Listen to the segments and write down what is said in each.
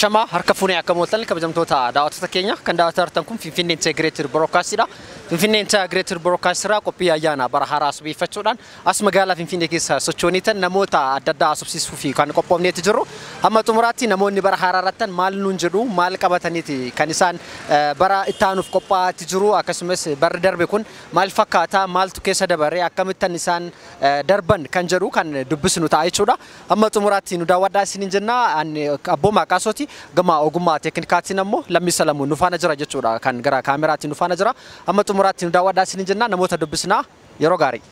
Ashama harka fuunee akka mooltan kabajamtoota daawwattoota keenya kan daawwatan kun Finfinnee Integrated Broadcastidha. Finfinnee Integrated Broadcastira qophii ayyaana bara haaraa subiifachuudhaan as magaalaa Finfinnee keessa sochooniitan namoota adda addaa asubsiisuu fi kan qophoofneeti jiru. Amma xumuraatti namoonni bara haaraa irrattan maal nuun jedhu maal qabataniiti kan isaan bara ittaanuuf qophaa'aa jiru akkasumas barri darbe kun maal fakkaata maaltu keessa dabaree akkamittan isaan darban kan jedhu kan dubbisnu ta'a jechuudha. Amma xumuraatti nu daawwadhaa isiniin jenna abbooma qaasoti gama ogummaa teeknikaatiin ammoo Lammisa Lamuu nu faana jira jechuudha kan gara kaameraatiin nu faana jira. Amma xumuraatti nu daawwadhaa isiniin jenna namoota dubbisnaa yeroo gaarii.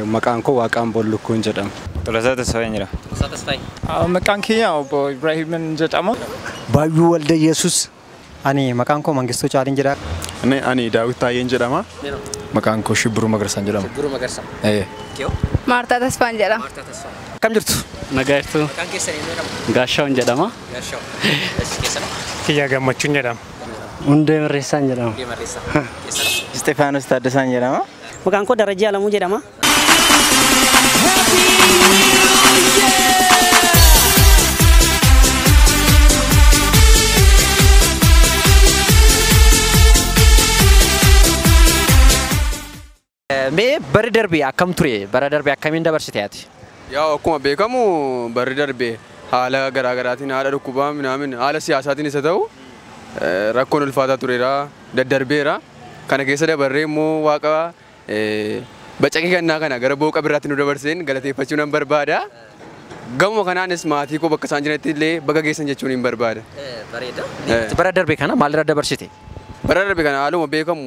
Maqaan koo Waaqaan Bollukkuun jedhama. Tolasaa Tasfaayee jedhama. Tolasaa Tasfaayee. Maqaan kiyya obbo Ibraahiim jedhama. Baay'uu Walda Yesuus. Ani maqaan koo Mangistuu Caaliin jedhama. Ani Daawit Taayyeen jedhama. Maqaan koo Shibbiruu Magarsaan jedhama. Shibbiruu Magarsaan. Kiyoo. Maartaa Tasfaan jedhama. Maartaa Tasfaan. Kam jirtu? Nagaa jirtu. Maqaan keessan eenyu jedhama? Gaashaawwan jedhama. Gaashaawwan. Eessa keessadha? Kiyya Gammachuun jedhama. Hundee Marreessaan jedhama. Hundee Marreessaan. Keessadha? Istifaanos Taaddasaan jedhama. Maqaan koo Darajaa Alamuu jedhama. Mee bari darbe akkam ture? Bara darbe akkamiin dabarsite ati? Yaa akkuma beekamu barri darbe haala garaagaraatiin haala dhukkubaa minaamin haala siyaasaatiin isa ta'u rakkoon ulfaataa tureera daddarbeera. Kana keessa dabarree immoo waaqa bacaqii kannaa kana gara booqa biraatti nu dabarseen galateeffachuu nan barbaada. Gamuma kanaanis maatii koo bakka isaan jiranitti illee baga geessan jechuun hin barbaada. Bareeda. Bara darbe kana maalirra dabarsite? Bara darbe kana haaluma beekamu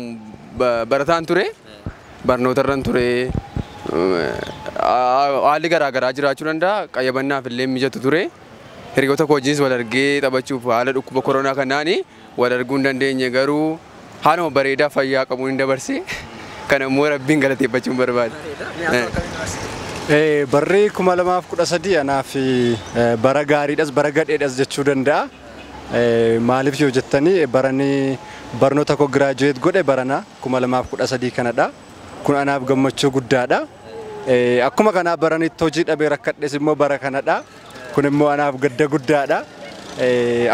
barataan ture. Barnootarran ture. Haalli garaagaraa jiraachuu danda'a. Qayyabannaaf illee mijatu ture. Hiriyoota koo wajjinis wal argee taphachuuf haala dhukkuba koronaa kanaani wal arguu hin dandeenye garuu haaluma bareedaa fayyaa qabuun hin dabarse. Kana immoo Rabbiin galateeffachuun barbaada. Barri 2013 anaaf bara gaariidhas bara gadheedhas jechuu danda'a. Maaliif yoo jettanii baranii barnoota koo giraajuweet godhe barana 2013 kanadha. Kun anaaf gammachuu guddaadha. Akkuma kanaa baranitti hojii dhabee rakkadhes immoo bara kanadha. Kun immoo anaaf gadda guddaadha.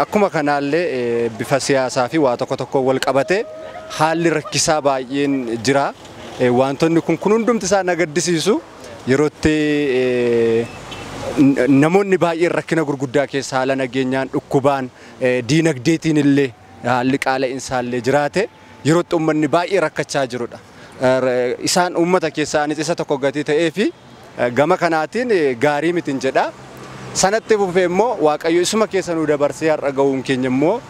Akkuma kanaallee bifa siyaasaa fi waa tokko wal qabate haalli rakkisaa baay'een jira. Wantoonni kun hundumti isaa na gaddisiisu yerootti namoonni baay'een rakkina gurguddaa keessa haala nageenyaan dhukkubaan diinagdeetiin illee haalli qaala'insaa illee jiraate yerootti uummanni baay'ee rakkachaa jirudha. Isaan uummata keessaanis isa tokko gatii ta'ee fi gama kanaatiin gaarii mitiin jedha. Sanatti fufee immoo Waaqayyo isuma keessa nu dabarsee har'a ga'uun keenya immoo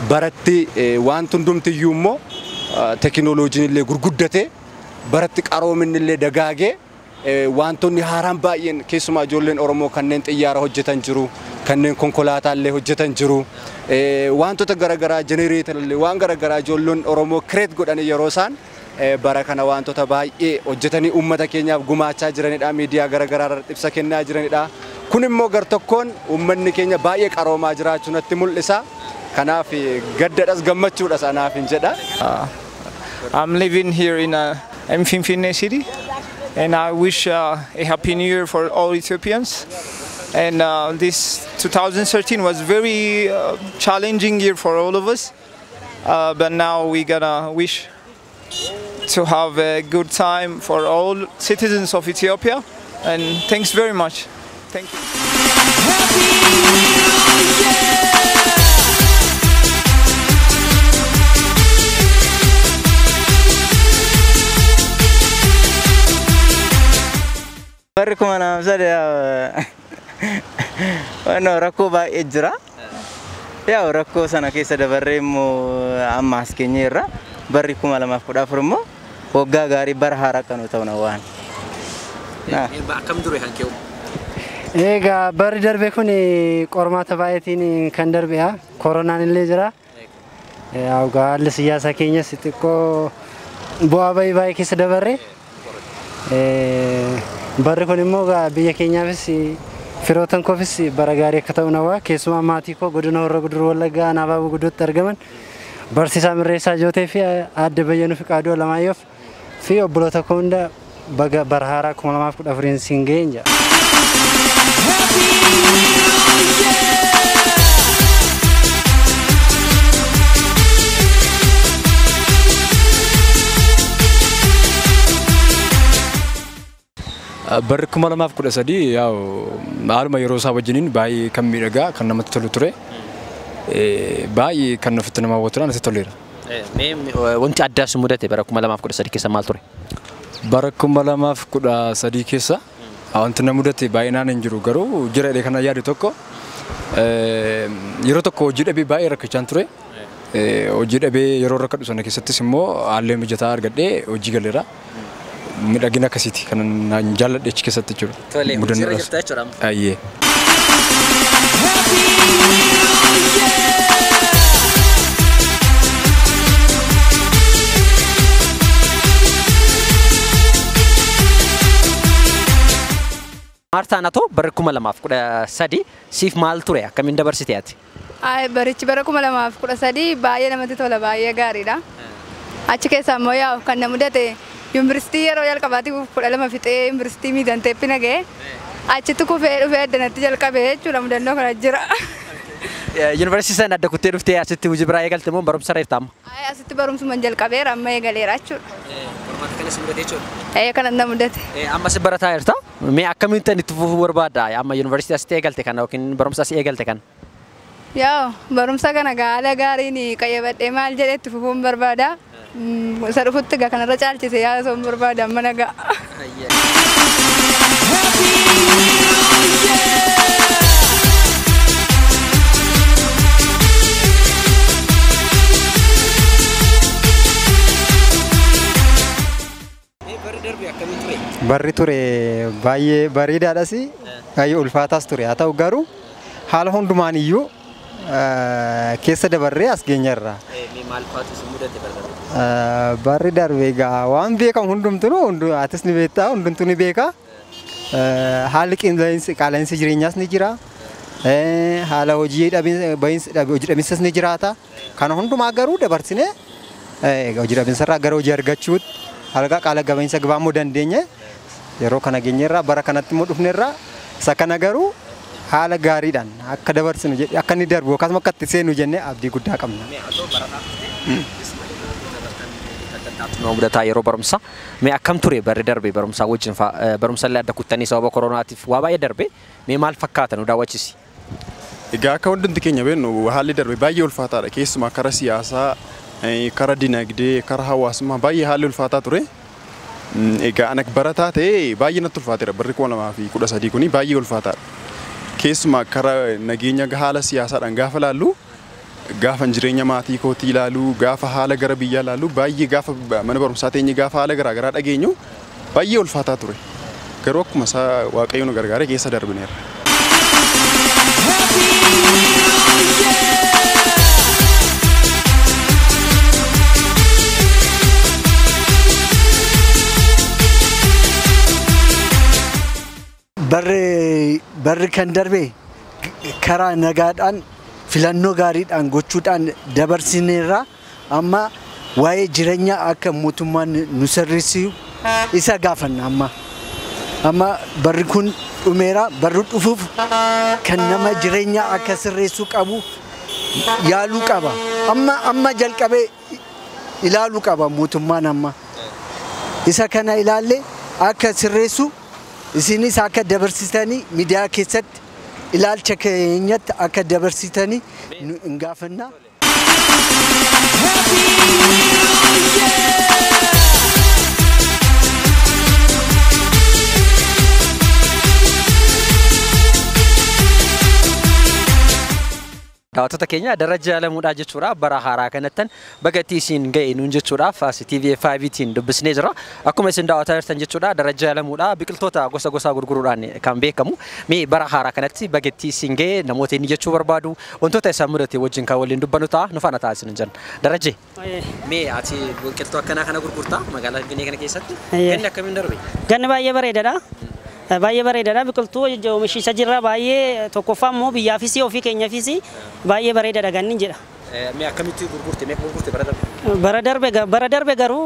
baratti wanti hundumtiyyuu immoo teekinooloojiin illee gurguddate baratti qaroominni illee dagaagee wantoonni haaraan baay'een keessumaa ijoolleen Oromoo kanneen xiyyaara hojjetan jiru kanneen konkolaataa illee hojjetan jiru wantoota garaagaraa jenereetar illee waan garaagaraa ijoolleen Oromoo kireet godhanii yeroo isaan bara kana wantoota baay'ee hojjetanii uummata keenyaaf gumaachaa jiranidha miidiyaa garaagaraa irratti ibsa kennaa jiranidha. Kun immoo gar tokkoon uummanni keenya baay'ee qaroomaa jiraachuu natti mul'isa. Kanaaf gaddadhas gammachuudhas anaaf hin jedha. I'm living here in Finfinnee city and I wish a happy new year for all Ethiopians. And this 2013 was very challenging year for all of us. But now we gonna wish to have a good time for all citizens of Ethiopia. And thanks very much. Thank you. Barri kuma nama sadii rakkoo baay'ee jira. Yaa rakkoo sana keessa dabarree immoo amma as keenyerra barri 2014 immoo waggaa gaarii bara haaraa kan ta'u na waan. Akkam ture hanqeewu? Egaa barri darbe kun qormaata baay'eetiin kan darbe'a. Koronaan illee jira. Haalli siyaasa keenyas xiqqoo bu'aa baay'ee keessa dabarre. Barri kun immoo biyya keenyaafis Firootan koofis bara gaarii akka ta'u nawaa keessumaa maatii koo godina Horroo Guduruu Wallaggaa Naabaa Guddootti argaman barsiisaa Mirreessaa Jootee fi aadde Bayyanuu Fiqaaduu Alamaayyoof fi obboloota koo hunda baga bara haaraa 2014 siin ga'een jedha. Barri 2013 yaw haaluma yeroo isaa wajjiniin baay'ee kan miidhagaa kan namatti tolu ture. Baay'ee kan ofitti nama hawwatu natti toleera. Wanti addaas mudate bara 2013 keessa maal ture? Bara 2013 keessa wanti na mudate baay'inaan hin jiru garuu jira jedhee kana yaadu tokko yeroo tokko hojii dhabee baay'ee rakkachaan ture. Hojii dhabee yeroo rakkadhu sana keessattis immoo haalli mijataa argadhee hojii galeera. Midhagina akkasiiti kan naan jaalladhe achi keessatti jiru. Tole, hojii irra jirta jechuudha. Ayyee. Maartaan atoo bara 2013 siif maal ture akkamiin dabarsite ati? Barichi bara 2013 baay'ee namatti tola baay'ee gaariidha. Achi keessa immoo yaa kan na mudate Yuunivarsiitii yeroo jalqabaatiif 12 fixee yuunivarsiitii Miizanteeppi nagee achitti kufee dhufee addanatti jalqabee jechuudha mudannoo kana jira. Yuunivarsiitii sana adda kuttee dhuftee asitti hojii biraa eegalte moo barumsa irra jirta amma? Asitti barumsumaan jalqabeera amma eegaleera jechuudha. Qormaata kanas mudate jechuudha? Kanan na mudate. Amma si barataa jirta? Mee akkamiin tan itti fufuu barbaadda? Amma yuunivarsiitii asitti eegalte kana yookiin barumsa asii eegalte kana? Yaa barumsa kana haala gaariin qayyabadhee maal jedhee itti fufuun barbaada. Isa dhufutti gaa kanarra caalchise yaada soon barbaada amma nagaa. Barri ture baay'ee bareedaadhas baay'ee ulfaataas ture haa ta'u garuu haala hundumaan iyyuu keessa dabarree as geenyarra. Barri darbe egaa waan beekamu hundumtuu atis ni beektaa hundumtuu ni beeka. Haalli qaala'insi jireenyaas ni jira. Haala hojii dhabiinsas ni jiraata. Kana hundumaa garuu dabarsinee hojii dhabiinsarraa gara hojii argachuutti haala qaala gabainsa gabaamuu dandeenye yeroo kana geenyerraa bara kanatti immoo dhufnerraa isa kana garuu haala gaariidhaan akka dabarsinu jedhee akka inni darbu akkasuma akka itti seenu jennee abdii guddaa qabna. Mudataa yeroo barumsa mee akkam ture barri darbe barumsaa wajjin barumsa illee adda kuttanii sababa koronaatiif waa baay'ee darbe mee maal fakkaata nu daawwachisi? Egaa akka hundumti keenya beeknu haalli darbe baay'ee ulfaataadha keessumaa karaa siyaasaa karaa dinagdee karaa hawaasummaa baay'ee haalli ulfaataa ture. Egaa ana barataa ta'ee baay'ee natti ulfaateera barri 2013 kuni baay'ee ulfaataadha. Keessumaa karaa nageenya haala siyaasaadhaan gaafa laallu gaafa jireenya maatii kootii ilaalu gaafa haala gara biyyaa ilaalu baay'ee gaafa mana barumsaa teenye gaafa haala garaagaraa dhageenyu baay'ee ulfaataa ture. Garuu akkuma isaa Waaqayyo nu gargaaree keessa darbineera. Barri kan darbe karaa nagaadhaan filannoo gaariidhaan gochuudhaan dabarsineerra amma waa'ee jireenya akka mootummaan nu sirreessu isa gaafanna amma barri kun dhumeera barri dhufuuf kan nama jireenya akka sirreessuu qabu yaaluu qaba amma jalqabee ilaaluu qaba mootummaan amma isa kana ilaalle akka sirreessu isinis akka dabarsitanii miidiyaa keessatti ilaalcha keenyatti akka dabarsitanii nu gaafanna. Daawwattoota keenya Darajaa Alamuudhaa jechuudha bara haaraa kanattan bagatti isin ga'e nuun jechuudhaaf as TV5tiin dubbisnee jira. Akkuma isin daawwataa jirtan jechuudha Darajaa Alamuudhaa biqiltoota gosa gurguruudhaan kan beekamu. Mee bara haaraa kanatti bagatti isin ga'e namoota inni jechuu barbaadu wantoota isaan mudate wajjin kan waliin dubbannu ta'a nu faana ta'a isin jenna. Darajee mee ati biqiltuu akkanaa kana gurgurtaa magaalaa Finfinnee kana keessatti ganni akkamiin darbe? Ganni baay'ee bareedaadha. baay'ee bareedaadha biqiltuu oomishicha jirra baay'ee tokkoffaa immoo biyyaafis ofii keenyaafis baay'ee bareedaadha ganni jedha. Mee akkamitti gurgurte mee gurgurte bara darbe garuu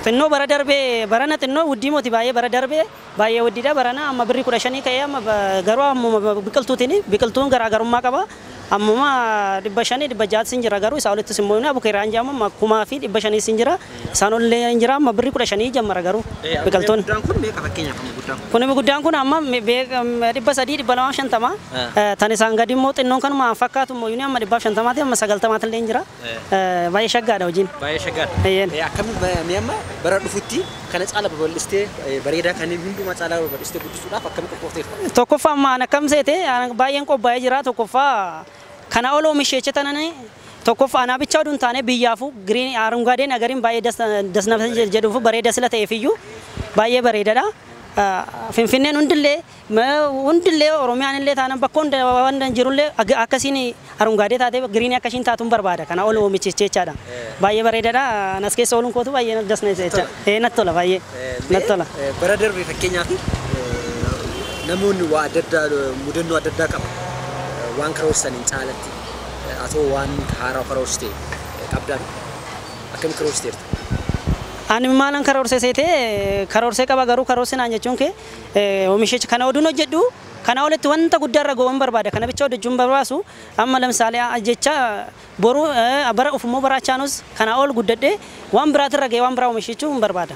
xinnoo bara darbe barana xinnoo wuddii mooti baay'ee wuddiidha barana amma birrii 15 ka'ee amma garuu amma biqiltuun garaagarummaa qaba. Amma 500 600 sin jira garuu isaa olitti simmoonni abukeeraan jaama 1500 sin jira isaan ollee hin jira amma birrii 15 jammara garuu biqiltuun kun meeqa fakkeenyaaf guddaan kun amma 300 250 tan isaan gadi immoo xinnoon kanuma fakkaatu immoo yuni amma 150 amma 90 illee hin jira baay'ee shaggaadha hojiin baay'ee shaggaadha akkami amma bara dhufutti kana caala babal'istee bareedaa kan hundumaa caala babal'istee guddisuudhaaf akkami qophoofteef tokkoffaa amma akkam seete baay'een qophaa'ee jira tokkoffaa kana ol oomisheecha tanane tokkoffaa anaa bicha oduun taane biyyaafu giriin arungaadeen agariin baay'ee dasna jedhuuf bareeda sila ta'eefiyyuu baay'ee bareedaadha. Finfinneen hundillee Oromiyaan illee taana bakka hunda waan jirullee akkasiin arungaadee taatee giriin akkasiin taatuun barbaada kana ol oomisheechaadha. Baay'ee bareedaadha anas keessa ooluun kootu baay'ee dasna jecha natti tola baay'ee natti tola. Bara darbe fakkeenyaaf namoonni waa adda addaa mudannoo adda addaa qaba. Waan karoorsan caalatti atoo waan haaraa karoorsite qabdan akkam karoorsteerta? Ani maalan karoorsee qaba garuu karoorsinaan jechuun kee oomishicha kana oduun hojjedhu kana olitti wanta guddaarra goon barbaada kana bicha hojjechuun barbaasu amma lamsaalee jecha boru bara ufummoo barachaanus kana ol guddadhe waan biraatirra ga'ee waan biraa oomishichuun barbaada.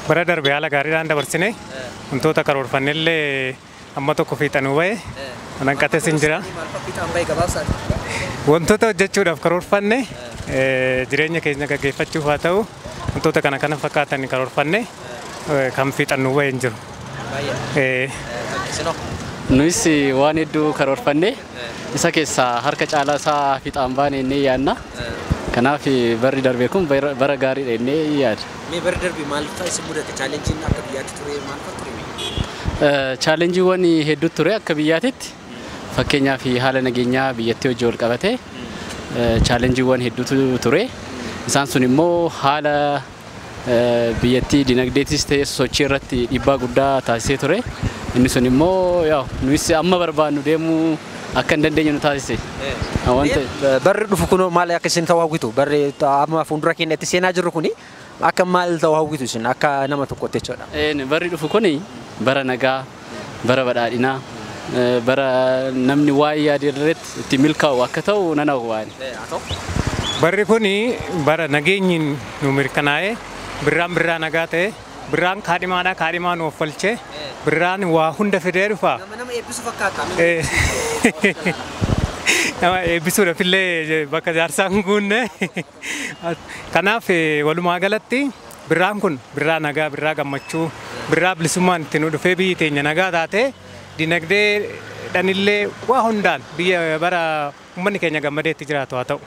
Bara darbe haala gaariidhaan dabarsine wantoota karoorfannellee amma tokko fiixanuu bahe hanqates hin jira. Wantoota hojjechuudhaaf karoorfanne jireenya keenya gaggeeffachuuf haa ta'u wantoota kana fakkaatan karoorfanne kan fiixannuu bahe hin jiru. Nuyis waan hedduu karoorfanne isa keessaa harka caalaa isaa fiixaan baane inni yaadna. Kanaaf barri darbe kun bara gaariidha inni yaada. Mee barri darbe maal fa'a isin mudate chaalenjiin akka biyyaatti ture maal fa'a ture? Chaalenjiiwwan hedduu ture akka biyyaatitti fakkeenyaaf haala nageenyaa biyyattii hojii wal qabate chaalenjiiwwan hedduutu ture. Isaan sun immoo haala biyyattii dinagdeetis ta'e sochii irratti dhiibbaa guddaa taasisee ture. Inni sun immoo nuyis amma barbaannu deemuu akka hin dandeenye nu taasise. Barri dhufu kun maal akka isin ta'uu hawwitu barri amma fuuldura keenyatti seenaa jirru kuni akka maal ta'uu hawwitu isin akka nama tokkotti jechuudha. Barri dhufu kuni bara nagaa bara badhaadhinaa bara namni waa'ee yaadirratti itti milkaa'u akka ta'u nan hawwaan. Barri kuni bara nageenyiin nu mirkanaa'ee birraan nagaa ta'e birraan kaadhimaa nu offalchee birraan waa hunda fidee dhufa. Nama eebbisu fakkaata. Nama eebbisuudhaaf illee bakka jaarsaan guunne. Kanaaf walumaa galatti birraan kun birraa nagaa birraa gammachuu birraa bilisummaan itti nu dhufee biyyi teenya nagaa taate dinagdee dhanillee waa hundaan biyya bara uummanni keenya gammadee itti jiraatu haa ta'u.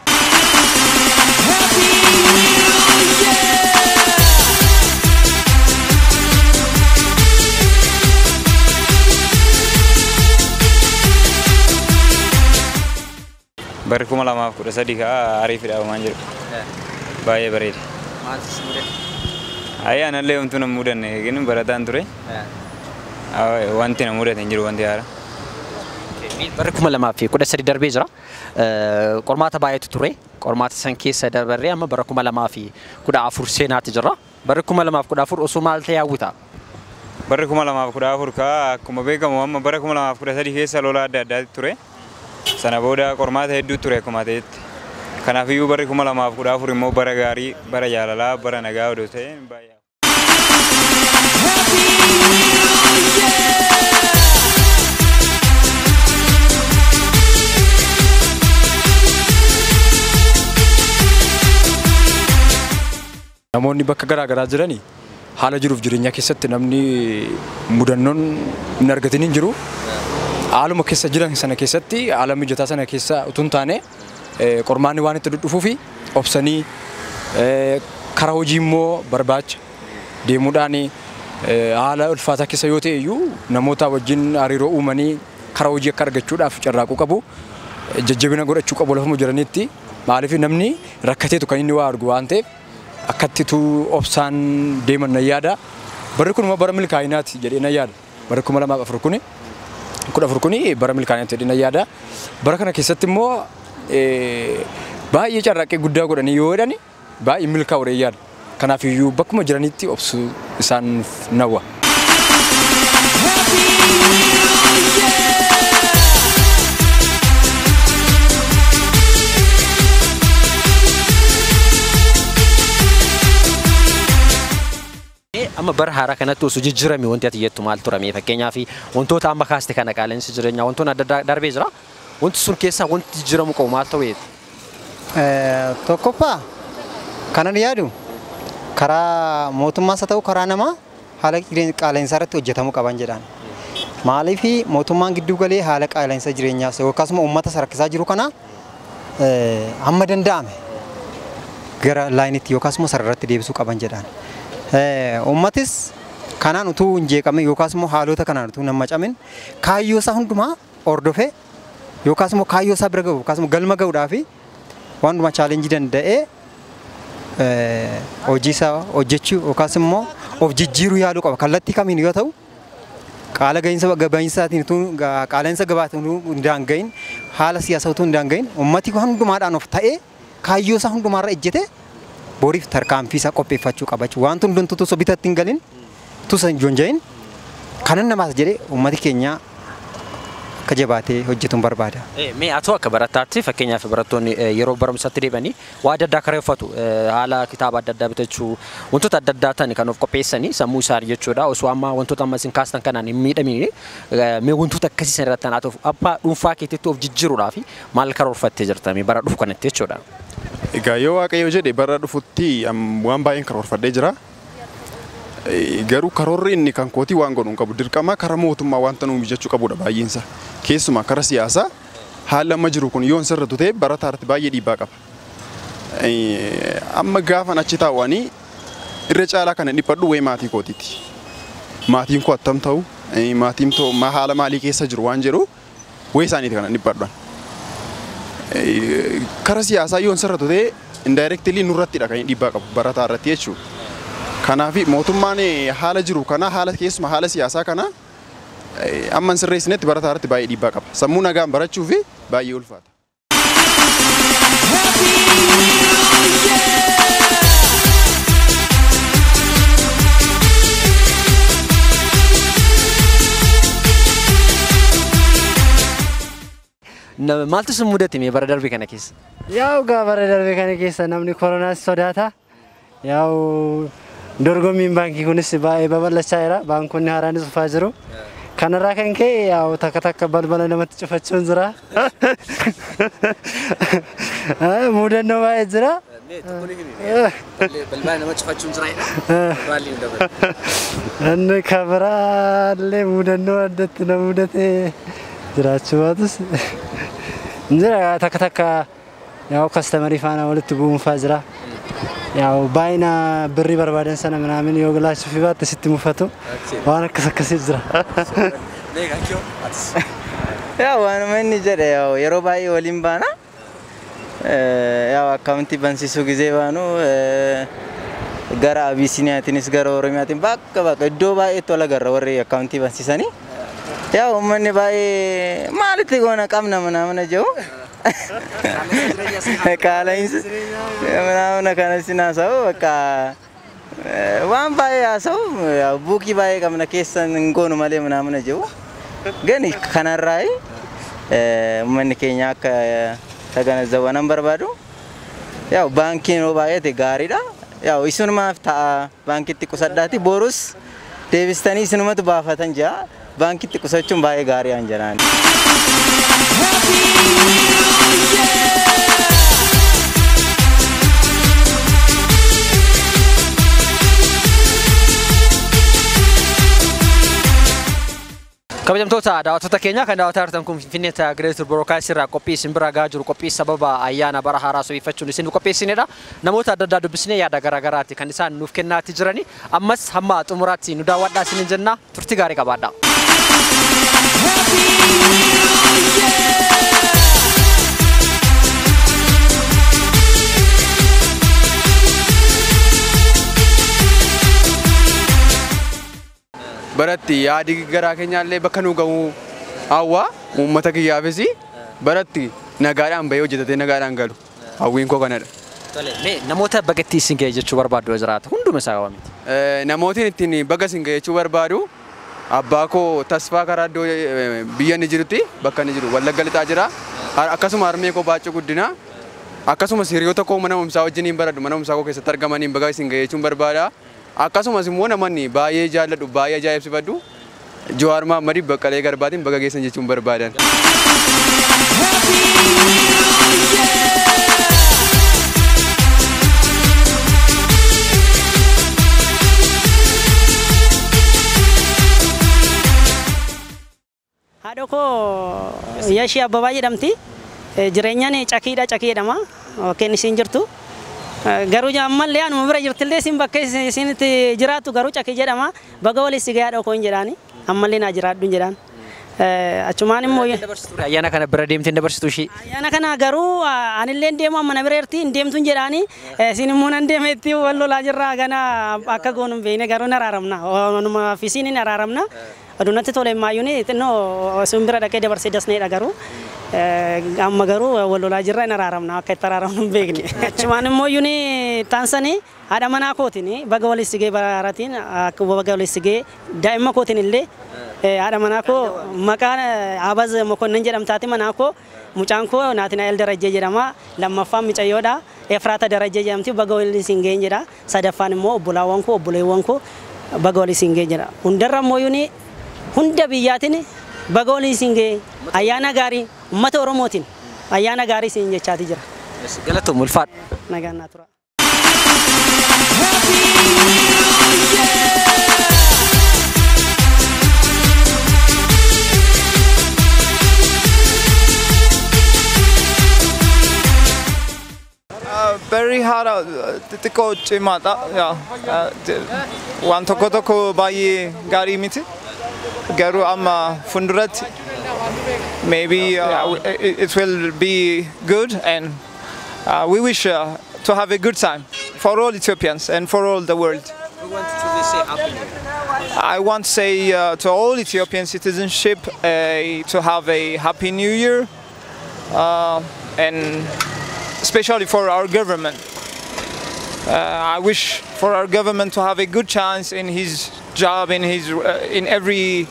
Barri 2013 ariifidha waan jiru. Baay'ee bareeda. Maal si mudate? Ayyaanallee wanti nama mudanne eegin barataan ture. Wanti nama mudate hin jiru wanti haara. Barri 2013 darbee jira. Qormaata baay'eetu ture. Qormaata san keessa dabarree amma bara 2014 seenaatti jira. Barri 2014 osoo maal ta'e hawwita? Barri 2014 akkuma beekamu amma bara 2013 keessa lola adda addaatti ture. Sana booda qormaata hedduu ture akkuma ta'etti. Kanaafiyyuu barri 2014 immoo bara gaarii, bara jaalalaa, bara nagaa odoo ta'e baay'ee. Namoonni bakka garaa garaa jiranii haala jiruuf jireenya keessatti namni mudannoon hin argatin hin jiru. Haaluma keessa jiran sana keessatti haala mijataa sana keessa utuu hin taane qormaanni waan itti dhufuu fi obsanii karaa hojii immoo barbaacha deemuudhaan haala ulfaataa keessa yoo ta'e iyyuu namoota wajjin hariiroo uumanii karaa hojii akka argachuudhaaf carraaquu qabu. Jajjabina godhachuu qabu lafuma jiranitti. Maaliif namni rakkateetu kan inni waa argu waan ta'eef akkattitu obsaan deeman na yaada. Barri kun bara milkaa'inaati jedhee na yaada. Bara 2014 kuni bara milkaa'inaati jedhee na yaada. Bara kana keessatti immoo baay'ee carraaqqii guddaa godhanii yoo jedhani baay'ee milkaa'u yaada. Kanaaf iyyuu bakkuma jiranitti obsuu isaan nawwa. Amma bara haaraa kanatti osoo jijjiirame wanti ati jettu maal turame fakkeenyaaf wantoota amma kaaste kana qaala'insi jireenyaa wantoonni adda addaa darbee jira. Wanti sun keessaa wanti jijjiiramu qabu maal ta'u? Tokkoffaa kanan yaadu karaa mootummaas haa ta'u karaa namaa haala qaala'insaa irratti hojjetamuu qaban jedhaan. Maaliif mootummaan gidduu galee haala qaala'insa jireenyaa yookaas uummata rakkisaa jiru kana hamma danda'ame gara laayinitti yookaas sararratti deebisuu qaban jedhaan. Uummatis kanaan utuu hin jeeqamin yookaas haalota kanaan utuu hin macamin kaayyoo isaa hundumaa hordofee yookaas kaayyoo isaa bira gahu yookaas galma gahuudhaaf waan hundumaa chaalenjii danda'ee hojii isaa hojjechuu yookaas of jijjiiruu yaaluu qaba. Kallattii kamiin yoo ta'u qaala'insa gabaasaatiin utuu qaala'insa gabaatiin hin daanga'iin haala siyaasaa utuu hin daanga'iin uummati hundumaadhaan of ta'ee kaayyoo isaa hundumaarra ejjete boriif tarkaanfii isaa qopheeffachuu qaba. Wanti hundumtuu osoo bitatti hin galin tusa hin joonjahin kanan namaas jedhee uummati keenya akka jabaatee hojjetuun barbaada. Mee atoo akka barataatti fakkeenyaaf barattoonni yeroo barumsaatti deebanii waa adda addaa kareeffatu haala kitaaba adda addaa bitachuu wantoota adda addaa ta'an kan of qopheessanii sammuu isaanii jechuudha. Osoo amma wantoota amma isin kaastan kanaan hin miidhamne mee wantoota akkasii san irratti haa ta'u abbaa dhuunfaa keetiitti of jijjiiruudhaaf maal karoorfattee jirta bara dhufu kanatti jechuudha. Egaa yoo Waaqayyo jedhe bara dhufutti waan baay'een karoorfadhee jira. Garuu karoorri inni kan kootii waan godhuun qabu dirqama karaa mootummaa wanta nuyi mijachuu qabudha baay'eensa. Keessumaa karaa siyaasaa haala amma jiru kun yoon sirriitu ta'e barataa irratti baay'ee dhiibbaa qaba. Amma gaafan achi taa'anii irra caalaa kana dhiphadhu wayii maatii kootiiti. Maatiin koo attam ta'u maatiin haala maalii keessa jiru waan jedhu wayii isaaniiti kana dhiphadhan. Karaa siyaasaa yoon sirriitu ta'e indirectly nurrattidha kan dhiibbaa qabu barataa irratti jechuudha. Kanaaf mootummaan haala jiru kana haala keessuma haala siyaasaa kana amma sirreessinetti barataa irratti baay'ee dhiibbaa qaba. Sammuu nagaan barachuu fi baay'ee ulfaata. Maaltu sin mudate bara darbe kana keessa? Yaa'u bara darbe kana keessa namni koronaas sodaata. Yaa'u dorgommiin baankii kunis baay'ee babal'achaa jira. Baankonni haaraanis dhufaa jiru. Kanarraa kan ka'e yaa'u takka balbala namatti cufachuun jira. Mudannoo baay'ee jira. Balbala nama cufachuun jira. Inni kabiraallee mudannoo addatti na mudate jiraachuu baatus jira takka yaa'u kastaamarii faana walitti bu'uunfaa jira. Yaa'u baay'ina birrii barbaadan sana minaamin yoo gilaashii fi baatte sitti mufatu waan akkasii jira. Yaa'u waanuma inni jedhe yeroo baay'ee waliin baana yaa'u akkaawuntii bansiisuu gizee baanu gara Abisiiniyaatiinis gara Oromiyaatiin bakka iddoo baay'eetti wal agarra warri akkaawuntii bansiisanii. Yaa'u uummanni baay'ee maalitti goona qabna mana jiru. Qaala'insa mana kana sinaasaa'u bakka waan baay'ee haasa'u buukii baay'ee qabna keessan hin goonu malee mana jiru. Gani kanarraa uummanni keenya akka taganazzawanan barbaadu. Yaa'u baankiin yoo baay'ate gaariidha. Yaa'u isunumaaf ta'a baankitti qusadhaati borus deebistanii isinumatu baafatan jira. Baankitti qusachuun baay'ee gaarii aan jedhaan. Kabajamtoota daawwattoota keenya kan daawwataa jirtan kun Finfinnee Greater Broadcast irraa qophii isin bira gahaa jiru qophii sababa ayyaana bara haaraa sobifachuun isin qopheessinedha. Namoota adda addaa dubbisnee yaada garaagaraatti kan isaan nuuf kennaati jirani. Ammas hamma xumuraatti nu daawwadhaa isin jenna. Turtii gaarii qabaadhaa. Baratti yaadi garaa keenyaallee bakka nu ga'u hawwa uummata kiyyaafis baratti nagaadhaan bahee hojjetatee nagaadhaan galu hawwiin koo kanadha. Namoota baga ittiin isin ga'e jechuu barbaadu jiraata hunduma isaa qabamiti. Namootiin ittiin baga isin ga'e jechuu barbaadu abbaa koo Tasfaa karaa iddoo biyya inni jirutti bakka inni jiru Wallagga Lixaa jira. Akkasuma harmee koo Baacoo Guddinaa akkasumas hiriyoota koo mana barumsaa wajjiniin baradhu mana barumsaa koo keessatti argamaniin baga isin ga'e jechuun barbaada. Akkasumas immoo namoonni baay'ee jaalladhu baay'ee ajaa'ibsifadhu Jawaar Mahaammad Baqqalee Garbaatiin baga geessan jechuun barbaadan. Haadha koo Yashii Abbabaa jedhamti. Jireenyaan cakiidha cakii jedhama. Kan isin jirtu. Garuu ammallee anuma bira jirtillee isin bakka isinitti jiraatu garuu cakii jedhama. Baga waliin si gahaa dhokoo hin jedhaani. Ammallee naa jiraadhu hin jedhaan. Achumaan immoo ayyaana kana bira deemtee dabarsitu ishee. Ayyaana kana garuu anillee deemu amma na bira jirti hin deemtu hin jedhaani. Isin immoo nan deemetti wal lolaa jirra gana akka goonu hin beekne garuu naraaramna. Onuma fisiin naraaramna. Adunatti tole maayyuuni xinnoo isin bira dhaqee dabarsee dasneedha garuu. Amma garuu wal lolaa jirra naraaramna akka itti araaramnu hin beekne. Achumaan immoo yuuni taansanii haadha manaa kootiin baga waliin sigee baraaratiin akka baga waliin sigee daa'imma kootiin illee haadha manaa koo maqaan Abaz Mokonnin jedhamtaati manaa koo mucaan koo Naatinaa'el Darajjee jedhama lammaffaan mucayyoodha Efraata Darajjee jedhamti baga waliin sigee jedha sadaffaan immoo obbolaawwan koo obboleewwan koo baga waliin sigee jedha hundarra immoo yuuni hunda biyyaatiin baga waliin sigee ayyaana gaarii ummata Oromootiin ayyaana gaarii siin jechaati jira. Galatoom ulfaadha. Nagaan naa tura. Very hard xiqqoo cimaadha. Waan tokko tokko baay'ee gaarii miti. Garuu amma funduratti maybe it will be good and we wish to have a good time for all Ethiopians and for all the world. I want to say to all Ethiopian citizenship to have a happy new year and especially for our government. I wish for our government to have a good chance in his job, in every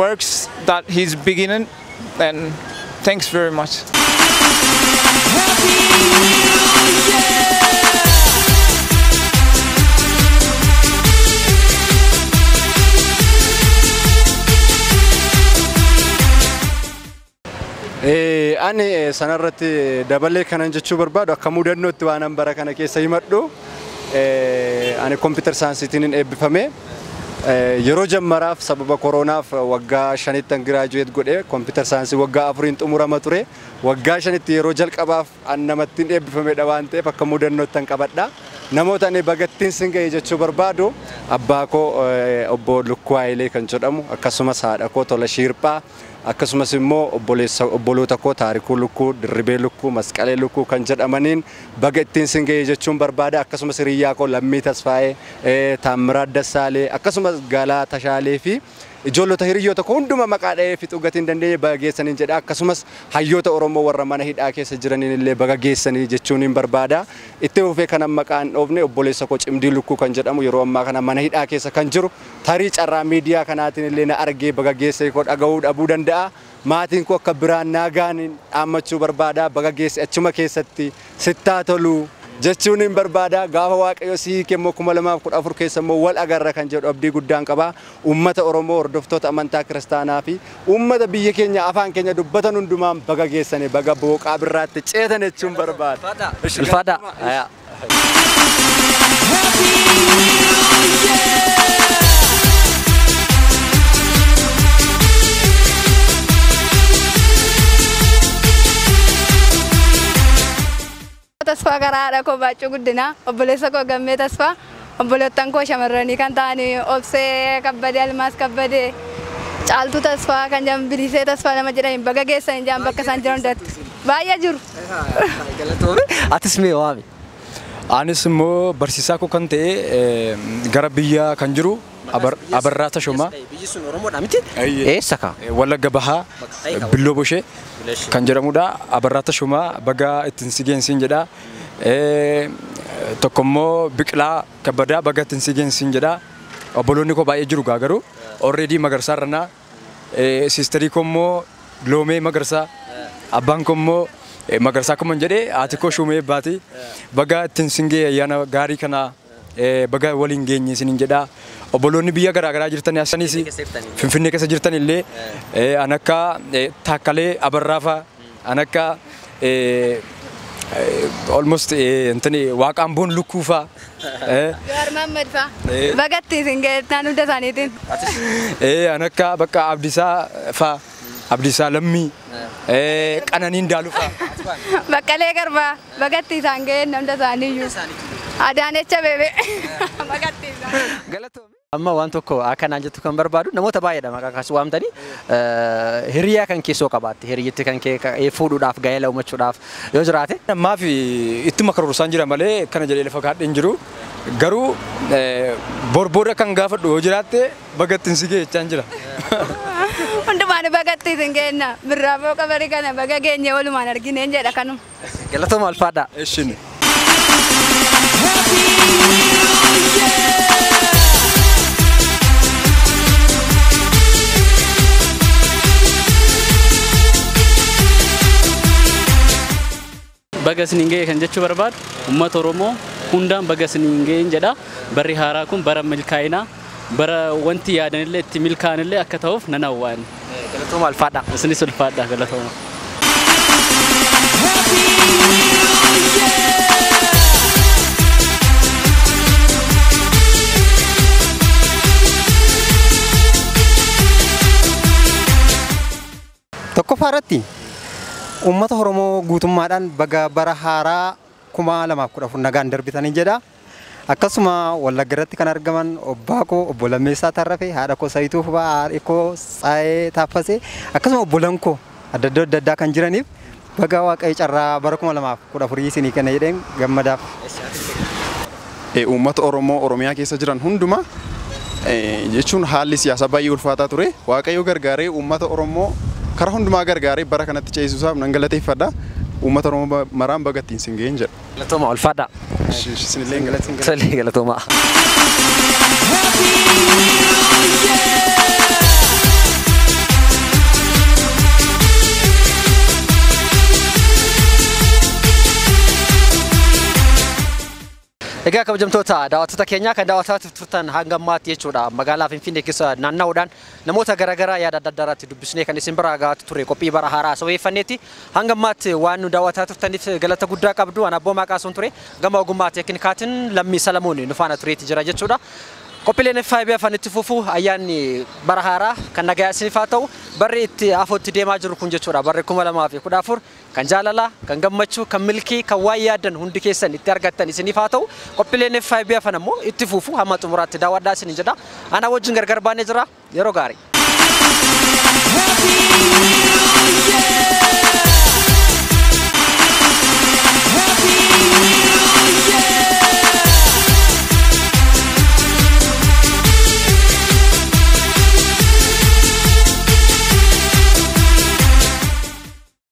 works that he's beginning, and thanks very much. Ani sanarratti dabalee kanan jechuu barbaadu akka mudannootti waan bara kana keessa himadhu ani computer science-tiin eebbifame yeroo jammaraaf sababa koronaaf waggaa 5 graduate godhe computer science waggaa 4 xumurama ture waggaa 5 yeroo jalqabaaf annamattiin eebbifamedha waan ta'eef akka mudannootti qabadha namoota ani bagattiin singa'e jechuu barbaadu abbaa koo obbo Lukkuu Hayilee kan jedhamu akkasumas haadha koo Tola Shiirphaa akkasumas immoo obboloota koo Taarikuu Lukkuu Dirribee Lukkuu Masqalee Lukkuu kan jedhamaniin bagattiin singa'e jechuun barbaada akkasumas hiriyaa koo Lammii Tasfaayee Taamiraat Dassaalee akkasumas Galaa Tashaalee fi ijoollota hiriyoota koo hunduma maqaa dha'ee fixuu gatiin dandeenye baga geessaniin jedha akkasumas hayyoota Oromoo warra mana hidhaa keessa jiraniin illee baga geessanii jechuun barbaada itti fufee kana maqaan dhoofne obboleessa koo Cimdii Lukkuu kan jedhamu yeroo ammaa kana mana hidhaa keessa kan jiru tarii carraa miidiyaa kanaatiin illee na argee baga geessee koo dhaga'uu dhabuu danda'a maatiin koo akka biraan naagaan dhaammachuu barbaada baga geesse achuma keessatti sittaa tolu jechuun barbaada gaafa waaqayyo sii kemmoo 2014 keessa immoo wal agarra kan jedhu abdii guddaan qaba ummata Oromoo hordoftoota amantaa kiristaanaa fi ummata biyya keenya afaan keenya dubbatan hundumaan baga geessanii baga booqaa birraatti ceetan jechuun barbaada. Ulfaadha. tasfaa karaadha koo baachuu guddina obboleessa koo gammee tasfaa obboleettan koo shamarranii kan ta'anii obsee kabbadee almaas kabbadee caaltuu tasfaa kan jedhamu bilisee tasfaa nama jedhanii baga geessan jedhan bakka isaan jiran hundatti baay'ee jiru. Atis mee waami? Anis immoo barsiisaa koo kan ta'e gara biyya kan jiru Abarraa Tashoomaa. Biyyi sun Oromoodha miti? Eessa ka? Wallagga Bahaa Billoo Boshee kan jedhamudha. Abarraa Tashoomaa baga ittiin si geensiin jedha. Tokko immoo Biqilaa Kabbadaa baga ittiin si geensiin jedha. Obboloonni koo baay'ee jiru garuu already Magarsaa Ranaa siisterii koo immoo Loomee Magarsaa abbaan koo immoo Magarsaa kuman jedhee haati koo Shumee baati baga ittiin singee ayyaana gaarii kana baga waliin geenye isiniin jedha. Obboloonni biyya garaa jirtan asanis Finfinnee keessa jirtan illee an akka Taakkalee Abarraafa an akka almost intani Waaqaan boon lukkuufa Gaar Mahammad fa bagatti singee naan hunda isaaniitiin. An akka bakka Abdiisaa fa Abdiisaa Lammii Qananiin Daalufa Baqqalee Garbaa bagatti isaan ga'e hunda isaaniiyyuu. Adaanecha beebe bagatti isaan. Amma waan tokko akkanaan jettu kan barbaadu namoota baay'eedha maqaa kaas waamtanii hiriyaa kan keessoo qabaatte hiriyyatti kan kee fuudhuudhaaf gaa'ela uumachuudhaaf yoo jiraate. Ammaa fi ittuma karoorsan jira malee kana jedhee lafa kaadheen jiru garuu borbooda kan gaafadhu yoo jiraatte bagattiin si geechaan jira. Hundumaan bagatti isin geenna birraafoo qabarii kana baga geenye walumaan argineen jedha kanuma. Galatooma ulfaadha. Eshin. Baga siniin ga'e kan jechuu barbaadu uummata Oromoo hundaan baga siniin ga'een jedha. Barri haaraa kun bara milkaa'inaa bara wanti yaadanillee itti milkaa'anillee akka ta'uuf nan hawwaan. Galatooma ulfaadha. Isinis ulfaadha galatooma. Tokkoffaa irratti uummata Oromoo guutummaadhaan baga bara haaraa 2014 nagaan darbitanii jedha. Akkasuma Wallagga irratti kan argaman obbaa koo obbo Lammeessaa Tarrafee, haadha koo Sayituu Fufaa, haadha koo Tsaayee Taaffasee akkasuma obbolan koo adda addaa kan jiraniif baga Waaqayyo carraa bara 2014 isinii kenna jedheen gammadaaf. Uummata Oromoo Oromiyaa keessa jiran hunduma jechuun haalli siyaasaa baay'ee ulfaataa ture. Waaqayyo gargaaree uummata Oromoo karaa hundumaa gargaaree bara kanatti ceesisuusaaf nan galateeffadha. Uummata Oromoo maraan bagattiin sin ga'een jedha. Galatooma ulfaadha. Isinillee galatooma. Egaa kabajamtoota daawwattoota keenyaa kan daawwataa turtan hanga ammaatti jechuudha magaalaa Finfinnee keessa naanna'uudhaan namoota garaagaraa yaada adda addaatti dubbisnee kan isin bira gaatu ture qophii bara haaraa saweeffanneetti hanga ammaatti waan nu daawwataa turtaniif galata guddaa qabdu ana abboo maqaasuun ture gama ogummaa teeknikaatiin Lammii Salamuun nu faana tureetti jira jechuudha. Qophiileen FIB afaan itti fufu ayyaanni bara haaraa kan nagaa isiniif haa ta'u barri itti afootti deemaa jiru kun jechuudha barri 2014 kan jaalalaa kan gammachuu kan milkii kan waa yaadan hundi keessan itti argattan isiniif haa ta'u qophiileen FIB afaan ammoo itti fufu hamma xumuraatti daawwadhaa isiniin jedha ana wajjin gargar baanee jira yeroo gaarii.